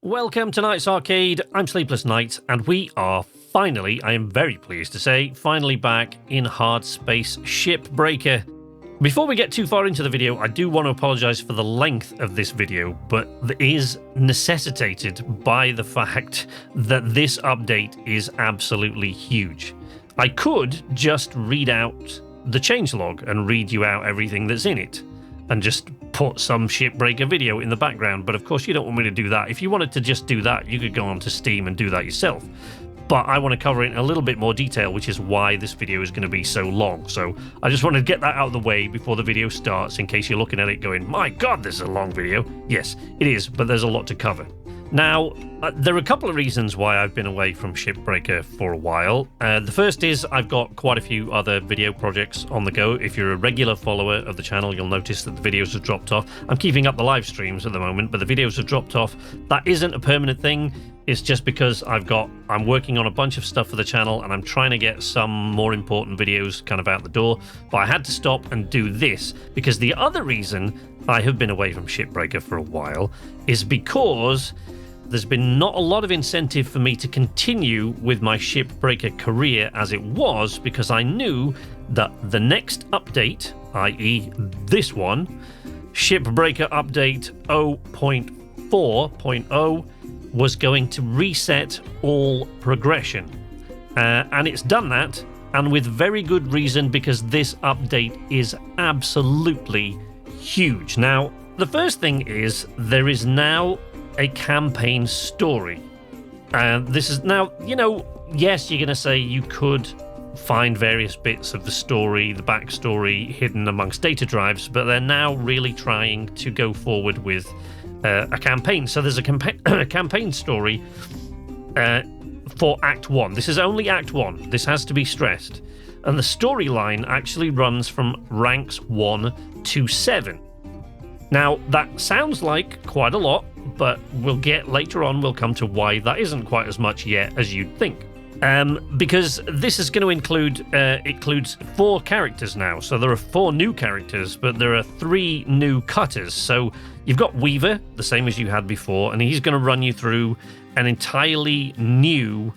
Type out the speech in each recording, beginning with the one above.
Welcome to Night's Arcade. I'm Sleepless Night, and we are finally, I am very pleased to say, finally back in Hardspace Shipbreaker. Before we get too far into the video, I do want to apologise for the length of this video, but it is necessitated by the fact that this update is absolutely huge. I could just read out the changelog and read you out everything that's in it, and just put some Shipbreaker video in the background, but of course you don't want me to do that. If you wanted to just do that, you could go onto Steam and do that yourself. But I want to cover it in a little bit more detail, which is why this video is going to be so long. So I just wanted to get that out of the way before the video starts, in case you're looking at it going, my god, this is a long video. Yes, it is, but there's a lot to cover. Now, there are a couple of reasons why I've been away from Shipbreaker for a while. The first is I've got quite a few other video projects on the go. If you're a regular follower of the channel, you'll notice that the videos have dropped off. I'm keeping up the live streams at the moment, but the videos have dropped off. That isn't a permanent thing. It's just because I'm working on a bunch of stuff for the channel, and I'm trying to get some more important videos kind of out the door. But I had to stop and do this, because the other reason I have been away from Shipbreaker for a while is because there's been not a lot of incentive for me to continue with my Shipbreaker career as it was, because I knew that the next update, i.e. this one, Shipbreaker Update 0.4.0, was going to reset all progression. And it's done that, and with very good reason, because this update is absolutely huge. Now, the first thing is there is now a campaign story. And this is now, yes, you're going to say you could find various bits of the story, the backstory hidden amongst data drives, but they're now really trying to go forward with a campaign. So there's a campaign story for Act 1. This is only Act 1. This has to be stressed. And the storyline actually runs from ranks 1 to 7. Now, that sounds like quite a lot, but we'll come to why that isn't quite as much yet as you'd think. Because this is going to includes 4 characters now. So there are 4 new characters, but there are 3 new cutters. So you've got Weaver, the same as you had before, and he's going to run you through an entirely new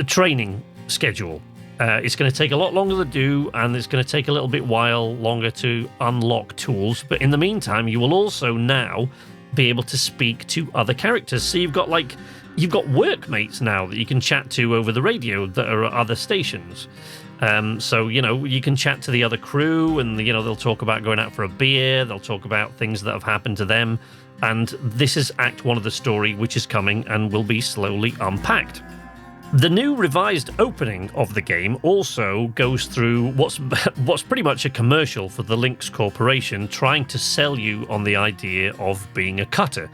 training schedule. It's going to take a lot longer to do, and it's going to take a little bit while longer to unlock tools. But in the meantime, you will also now be able to speak to other characters. So you've got workmates now that you can chat to over the radio that are at other stations. So you can chat to the other crew, and they'll talk about going out for a beer. They'll talk about things that have happened to them. And this is Act 1 of the story, which is coming and will be slowly unpacked. The new revised opening of the game also goes through what's pretty much a commercial for the Lynx Corporation, trying to sell you on the idea of being a cutter.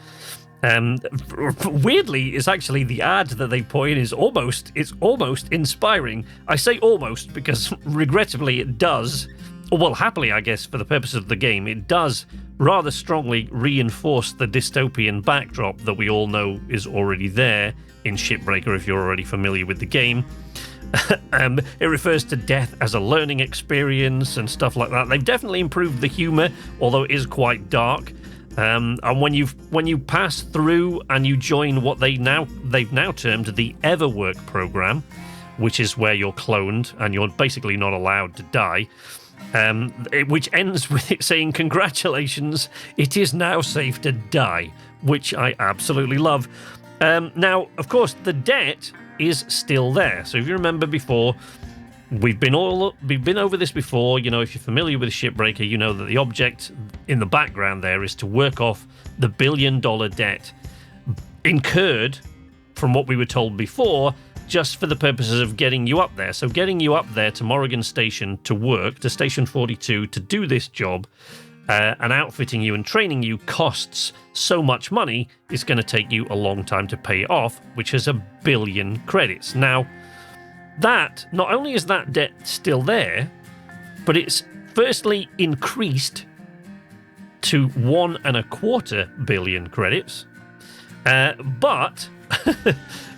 Weirdly, it's actually the ad that they put in is almost inspiring. I say almost because regrettably it does, or well, happily I guess for the purpose of the game, it does rather strongly reinforce the dystopian backdrop that we all know is already there in Shipbreaker if you're already familiar with the game. It refers to death as a learning experience and stuff like that. They've definitely improved the humour, although it is quite dark. And when you pass through and you join what they've now termed the Everwork program, which is where you're cloned and you're basically not allowed to die, which ends with it saying, "Congratulations, it is now safe to die," which I absolutely love. Now, of course, the debt is still there. So if you remember before, we've been over this before. If you're familiar with Shipbreaker, you know that the object in the background there is to work off the $1 billion debt incurred from what we were told before, just for the purposes of getting you up there. So getting you up there to Morrigan Station to work, to Station 42 to do this job, and outfitting you and training you costs so much money, it's going to take you a long time to pay it off, which is 1 billion credits. Now, that, not only is that debt still there, but it's firstly increased to 1.25 billion credits. But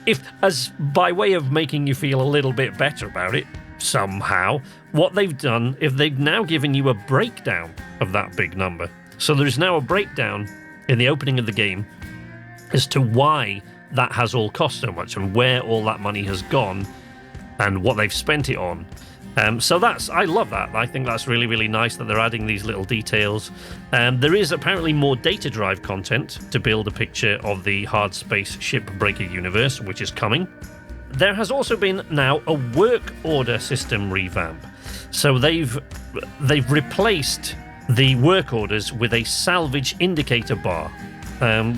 if, as by way of making you feel a little bit better about it, somehow, what they've done is they've now given you a breakdown of that big number. So there is now a breakdown in the opening of the game as to why that has all cost so much and where all that money has gone and what they've spent it on. So I love that. I think that's really, really nice that they're adding these little details. There is apparently more data drive content to build a picture of the Hardspace Shipbreaker universe, which is coming. There has also been now a work order system revamp. So they've replaced the work orders with a salvage indicator bar,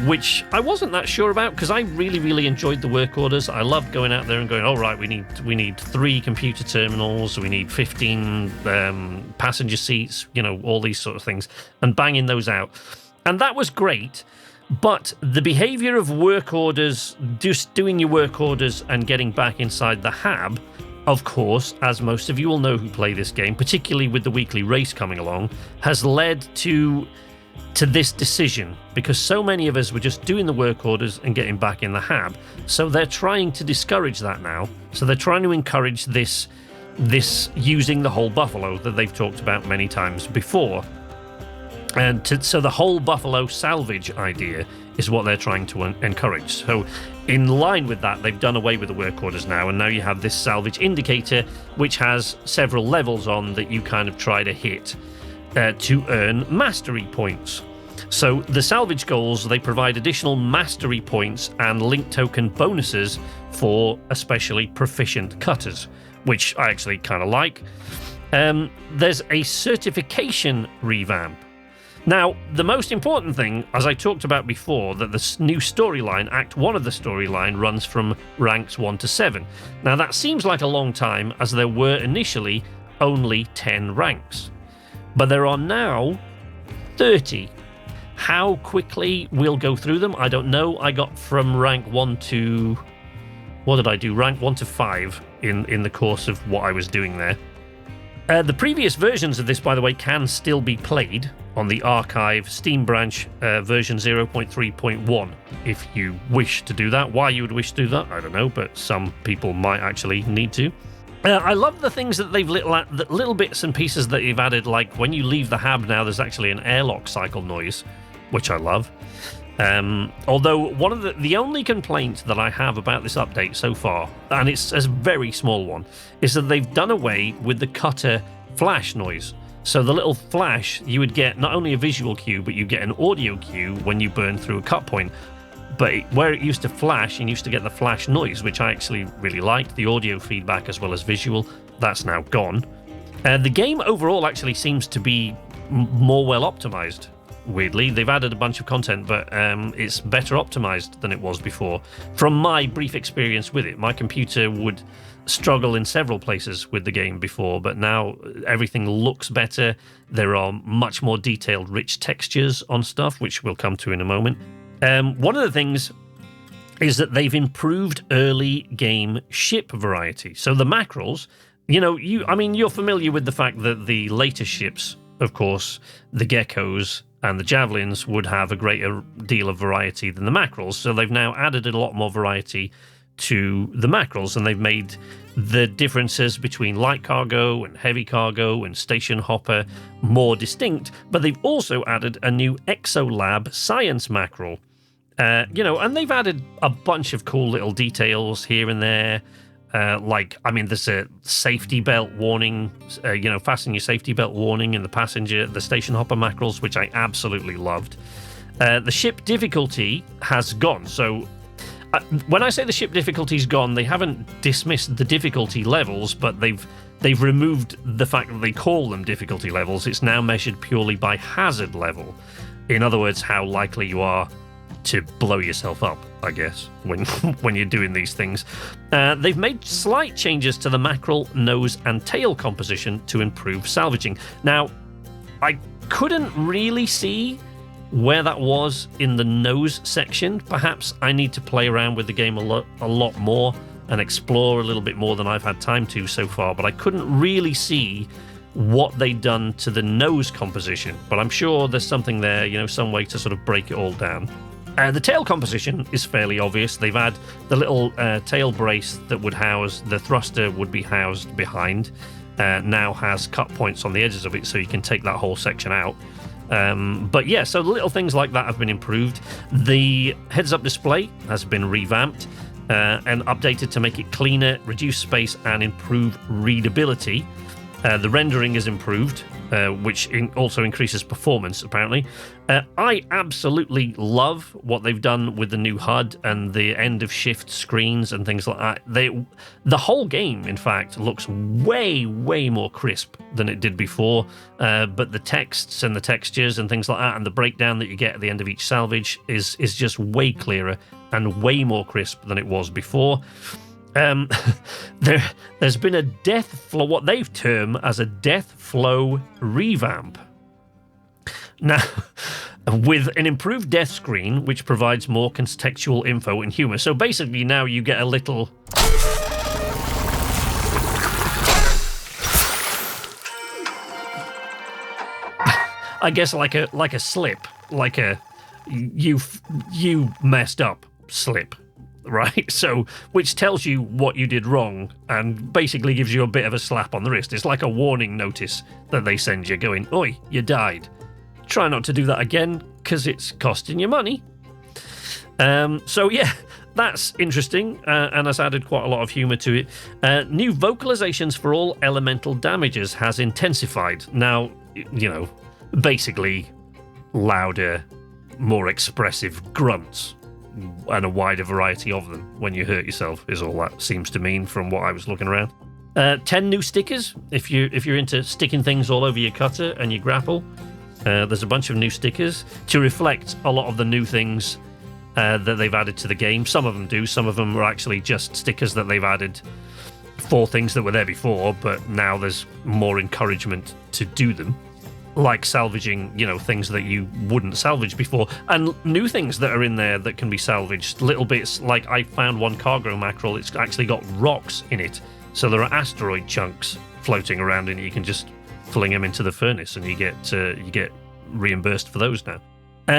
which I wasn't that sure about because I really, really enjoyed the work orders. I loved going out there and going, all right, we need 3 computer terminals, we need 15 passenger seats, all these sort of things, and banging those out. And that was great. But the behavior of work orders, just doing your work orders and getting back inside the hab, of course, as most of you will know who play this game, particularly with the weekly race coming along, has led to this decision, because so many of us were just doing the work orders and getting back in the hab. So they're trying to discourage that now. So they're trying to encourage this using the whole buffalo that they've talked about many times before. And so the whole buffalo salvage idea is what they're trying to encourage. So in line with that, they've done away with the work orders now, and now you have this salvage indicator, which has several levels on that you kind of try to hit to earn mastery points. So the salvage goals, they provide additional mastery points and link token bonuses for especially proficient cutters, which I actually kind of like. There's a certification revamp. Now, the most important thing, as I talked about before, that the new storyline, Act 1 of the storyline, runs from ranks 1 to 7. Now, that seems like a long time, as there were initially only 10 ranks. But there are now 30. How quickly we'll go through them, I don't know. I got from rank 1 to... what did I do? Rank 1 to 5 in the course of what I was doing there. The previous versions of this, by the way, can still be played on the archive Steam branch version 0.3.1 if you wish to do that. Why you would wish to do that, I don't know, but some people might actually need to. I love the things that they've the little bits and pieces that you've added, like when you leave the hab now, there's actually an airlock cycle noise, which I love. Although one of the only complaint that I have about this update so far, and it's a very small one, is that they've done away with the cutter flash noise. So the little flash, you would get not only a visual cue, but you get an audio cue when you burn through a cut point. But where it used to flash, you used to get the flash noise, which I actually really liked, the audio feedback as well as visual. That's now gone. The game overall actually seems to be more well optimized. Weirdly, they've added a bunch of content, but it's better optimized than it was before. From my brief experience with it, my computer would struggle in several places with the game before, but now everything looks better. There are much more detailed, rich textures on stuff, which we'll come to in a moment. One of the things is that they've improved early game ship variety. So the mackerels, you're familiar with the fact that the later ships, of course, the geckos and the javelins would have a greater deal of variety than the mackerels. So they've now added a lot more variety to the mackerels, and they've made the differences between light cargo and heavy cargo and station hopper more distinct, but they've also added a new exolab science mackerel. And they've added a bunch of cool little details here and there. There's a safety belt warning, fasten your safety belt warning in the station hopper mackerels, which I absolutely loved. The ship difficulty has gone. So when I say the ship difficulty's gone, they haven't dismissed the difficulty levels, but they've removed the fact that they call them difficulty levels. It's now measured purely by hazard level. In other words, how likely you are to blow yourself up, I guess, when you're doing these things. They've made slight changes to the mackerel nose and tail composition to improve salvaging. Now, I couldn't really see where that was in the nose section. Perhaps I need to play around with the game a lot more and explore a little bit more than I've had time to so far, but I couldn't really see what they'd done to the nose composition. But I'm sure there's something there, some way to sort of break it all down. The tail composition is fairly obvious. They've had the little tail brace that would house the thruster would be housed behind. Now has cut points on the edges of it, so you can take that whole section out. But yeah, so little things like that have been improved. The heads-up display has been revamped and updated to make it cleaner, reduce space, and improve readability. The rendering is improved, which also increases performance, apparently. I absolutely love what they've done with the new HUD and the end-of-shift screens and things like that. The whole game, in fact, looks way, way more crisp than it did before, but the texts and the textures and things like that and the breakdown that you get at the end of each salvage is just way clearer and way more crisp than it was before. There's been a death flow, what they've termed as a death flow revamp. Now, with an improved death screen, which provides more contextual info and humor. So basically now you get a little... I guess like a slip, like a you messed up slip. Right, so which tells you what you did wrong and basically gives you a bit of a slap on the wrist. It's like a warning notice that they send you going, oi, you died. Try not to do that again because it's costing you money. So yeah, that's interesting and has added quite a lot of humour to it. New vocalizations for all elemental damages has intensified. Now, you know, basically louder, more expressive grunts. And a wider variety of them when you hurt yourself is all that seems to mean from what I was looking around. 10 new stickers if you're into sticking things all over your cutter and your grapple. There's a bunch of new stickers to reflect a lot of the new things that they've added to the game. Some of them do, some of them are actually just stickers that they've added for things that were there before, but now there's more encouragement to do them. Like salvaging, you know, things that you wouldn't salvage before, and new things that are in there that can be salvaged. Little bits, like I found one cargo mackerel, it's actually got rocks in it, so there are asteroid chunks floating around and you can just fling them into the furnace and you get reimbursed for those now.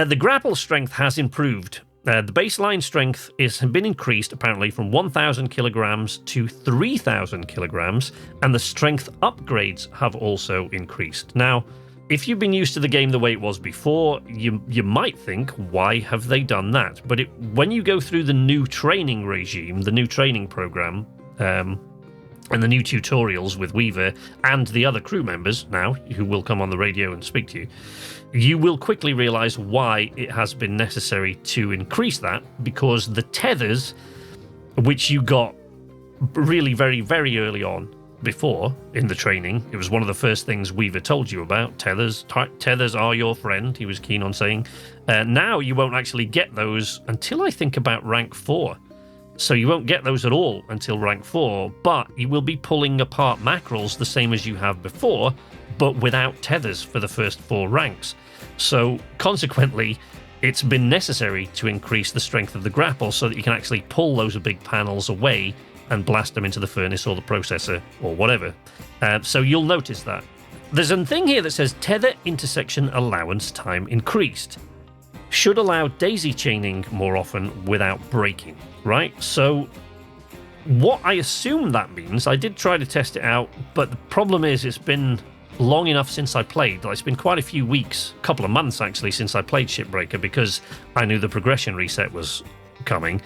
The grapple strength has improved. The baseline strength has been increased apparently from 1,000 kilograms to 3,000 kilograms, and the strength upgrades have also increased. Now, if you've been used to the game the way it was before, you might think, why have they done that? But when you go through the new training regime, the new training program, and the new tutorials with Weaver and the other crew members now, who will come on the radio and speak to you, you will quickly realize why it has been necessary to increase that, because the tethers, which you got really very, very early on, before in the training, it was one of the first things Weaver told you about. Tethers are your friend, he was keen on saying. Now you won't actually get those until I think about rank 4. So you won't get those at all until rank 4, but you will be pulling apart mackerels the same as you have before, but without tethers for the first 4 ranks. So consequently, it's been necessary to increase the strength of the grapple so that you can actually pull those big panels away and blast them into the furnace or the processor or whatever. So you'll notice that. There's a thing here that says tether intersection allowance time increased. Should allow daisy chaining more often without breaking, right? So what I assume that means, I did try to test it out, but the problem is it's been long enough since I played. It's been quite a few weeks, a couple of months actually, since I played Shipbreaker, because I knew the progression reset was coming.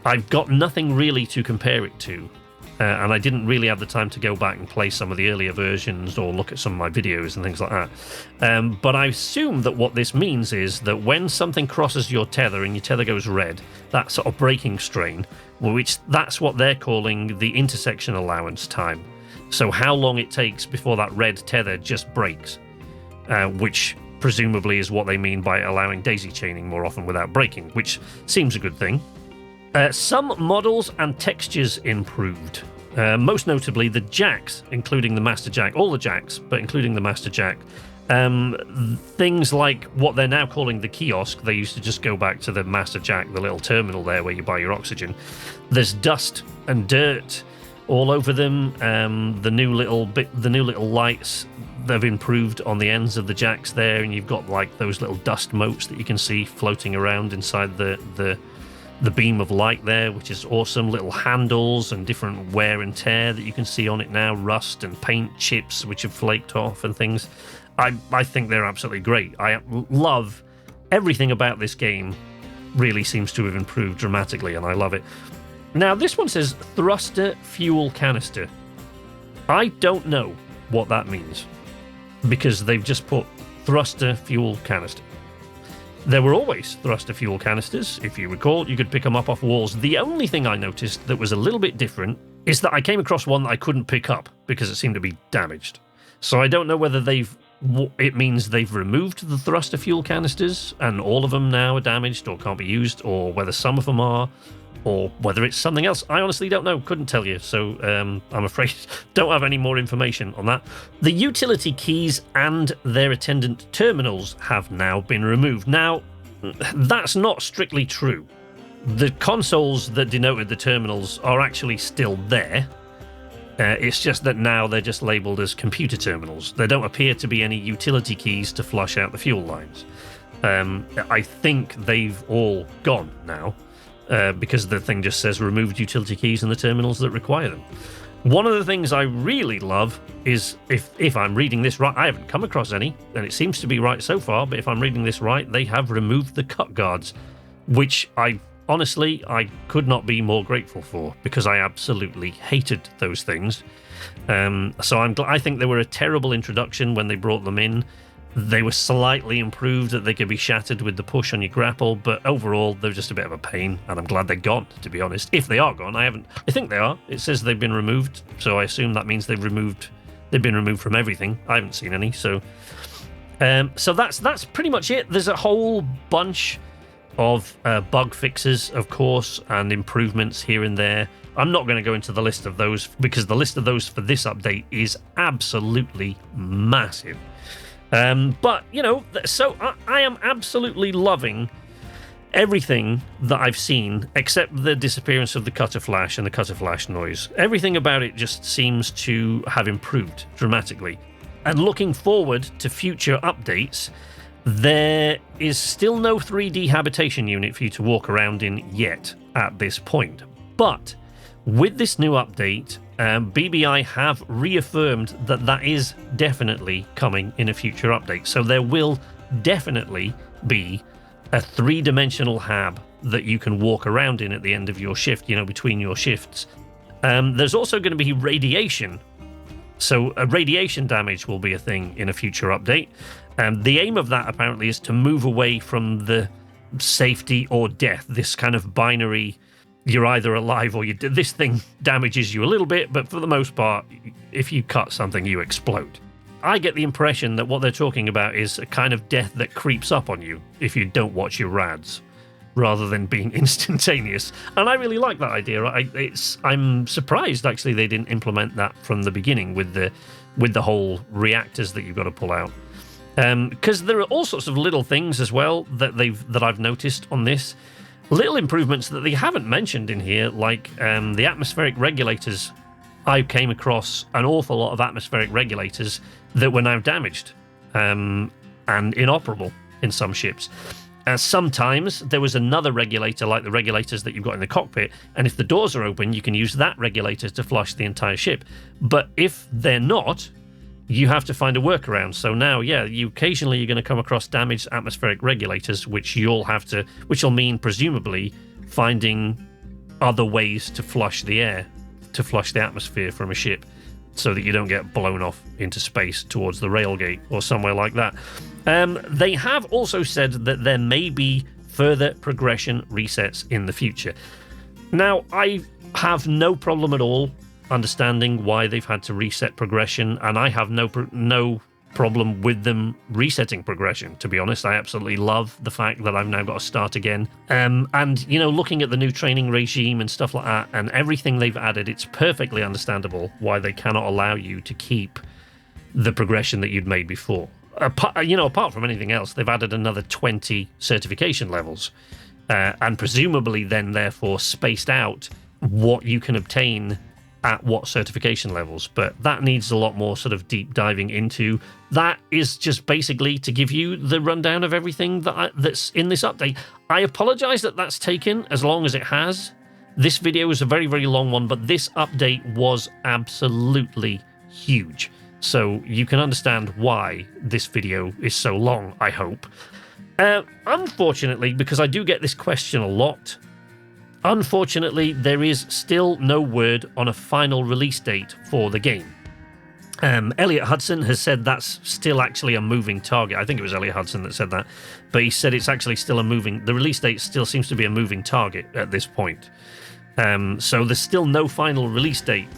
I've got nothing really to compare it to, and I didn't really have the time to go back and play some of the earlier versions or look at some of my videos and things like that. But I assume that what this means is that when something crosses your tether and your tether goes red, that sort of breaking strain, which that's what they're calling the intersection allowance time. So how long it takes before that red tether just breaks, which presumably is what they mean by allowing daisy chaining more often without breaking, which seems a good thing. Some models and textures improved. Most notably the jacks, including the Master Jack, all the jacks, but including the Master Jack. Things like what they're now calling the kiosk, they used to just go back to the Master Jack, the little terminal there where you buy your oxygen. There's dust and dirt all over them. The new little lights, they've improved on the ends of the jacks there, and you've got like those little dust motes that you can see floating around inside the beam of light there, which is awesome. Little handles and different wear and tear that you can see on it now, rust and paint chips which have flaked off and things. I think they're absolutely great. I love everything about this game. Really seems to have improved dramatically, and I love it. Now, this one says thruster fuel canister. I don't know what that means, because they've just put thruster fuel canister. There were always thruster fuel canisters, if you recall. You could pick them up off walls. The only thing I noticed that was a little bit different is that I came across one that I couldn't pick up because it seemed to be damaged. So I don't know whether it means they've removed the thruster fuel canisters and all of them now are damaged or can't be used, or whether some of them are, or whether it's something else. I honestly don't know, couldn't tell you, so I'm afraid don't have any more information on that. The utility keys and their attendant terminals have now been removed. Now, that's not strictly true. The consoles that denoted the terminals are actually still there. It's just that now they're just labelled as computer terminals. There don't appear to be any utility keys to flush out the fuel lines. I think they've all gone now, because the thing just says removed utility keys in the terminals that require them. One of the things I really love is, if I'm reading this right, I haven't come across any, and it seems to be right so far, but if I'm reading this right, they have removed the cut guards, which honestly, I could not be more grateful for, because I absolutely hated those things. So I think they were a terrible introduction when they brought them in. They were slightly improved that they could be shattered with the push on your grapple, but overall they're just a bit of a pain, and I'm glad they're gone, to be honest. If they are gone, I think they are. It says they've been removed, so I assume that means they've been removed from everything. I haven't seen any, so that's pretty much it. There's a whole bunch of bug fixes, of course, and improvements here and there. I'm not going to go into the list of those, because the list of those for this update is absolutely massive. But, so I am absolutely loving everything that I've seen, except the disappearance of the cutter flash and the cutter flash noise. Everything about it just seems to have improved dramatically. And looking forward to future updates, there is still no 3D habitation unit for you to walk around in yet at this point. But with this new update, BBI have reaffirmed that is definitely coming in a future update. So there will definitely be a 3-dimensional hab that you can walk around in at the end of your shift, between your shifts. There's also going to be radiation. So radiation damage will be a thing in a future update. The aim of that apparently is to move away from the safety or death, this kind of binary, you're either alive or this thing damages you a little bit, but for the most part, if you cut something, you explode. I get the impression that what they're talking about is a kind of death that creeps up on you if you don't watch your rads, rather than being instantaneous. And I really like that idea. I'm surprised, actually, they didn't implement that from the beginning with the whole reactors that you've got to pull out. Because there are all sorts of little things as well that I've noticed on this. Little improvements that they haven't mentioned in here, like the atmospheric regulators. I came across an awful lot of atmospheric regulators that were now damaged and inoperable in some ships. Sometimes there was another regulator, like the regulators that you've got in the cockpit, and if the doors are open, you can use that regulator to flush the entire ship. But if they're not, you have to find a workaround. So now, occasionally you're going to come across damaged atmospheric regulators, which will mean presumably finding other ways to flush the air, to flush the atmosphere from a ship, so that you don't get blown off into space towards the railgate or somewhere like that. They have also said that there may be further progression resets in the future. Now, I have no problem at all understanding why they've had to reset progression, and I have no problem with them resetting progression, to be honest. I absolutely love the fact that I've now got to start again. And, looking at the new training regime and stuff like that, and everything they've added, it's perfectly understandable why they cannot allow you to keep the progression that you'd made before. Apart from anything else, they've added another 20 certification levels, and presumably then, therefore, spaced out what you can obtain at what certification levels, but that needs a lot more sort of deep diving into. That is just basically to give you the rundown of everything that's in this update. I apologize that that's taken as long as it has. This video is a very, very long one, but this update was absolutely huge. So you can understand why this video is so long, I hope. Unfortunately, because I do get this question a lot, unfortunately, there is still no word on a final release date for the game. Elliot Hudson has said that's still actually a moving target. I think it was Elliot Hudson that said that, but he said it's actually still the release date still seems to be a moving target at this point. So there's still no final release date,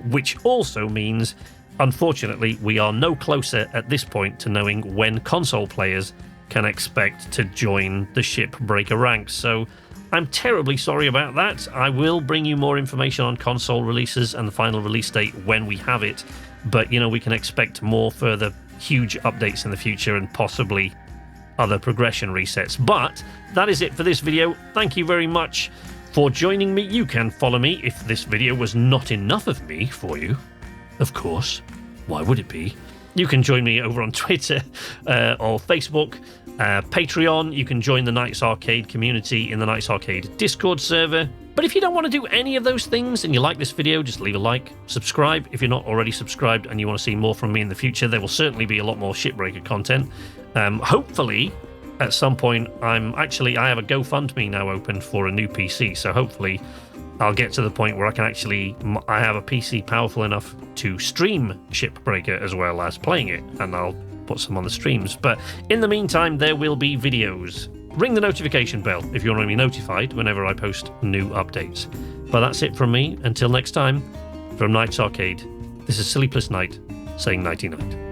which also means, unfortunately, we are no closer at this point to knowing when console players can expect to join the Shipbreaker ranks. So I'm terribly sorry about that. I will bring you more information on console releases and the final release date when we have it. But, you know, we can expect more further huge updates in the future and possibly other progression resets. But that is it for this video. Thank you very much for joining me. You can follow me if this video was not enough of me for you. Of course. Why would it be? You can join me over on Twitter or Facebook, Patreon. You can join the Knights Arcade community in the Knights Arcade Discord server. But if you don't want to do any of those things and you like this video, just leave a like, subscribe if you're not already subscribed and you want to see more from me in the future. There will certainly be a lot more Shipbreaker content. Hopefully, at some point, I have a GoFundMe now open for a new PC, so hopefully I'll get to the point where I have a PC powerful enough to stream Shipbreaker as well as playing it, and I'll put some on the streams. But in the meantime, there will be videos. Ring the notification bell if you want to be notified whenever I post new updates. But that's it from me. Until next time, from Knights Arcade, this is Silly Plus Knight saying nighty-night.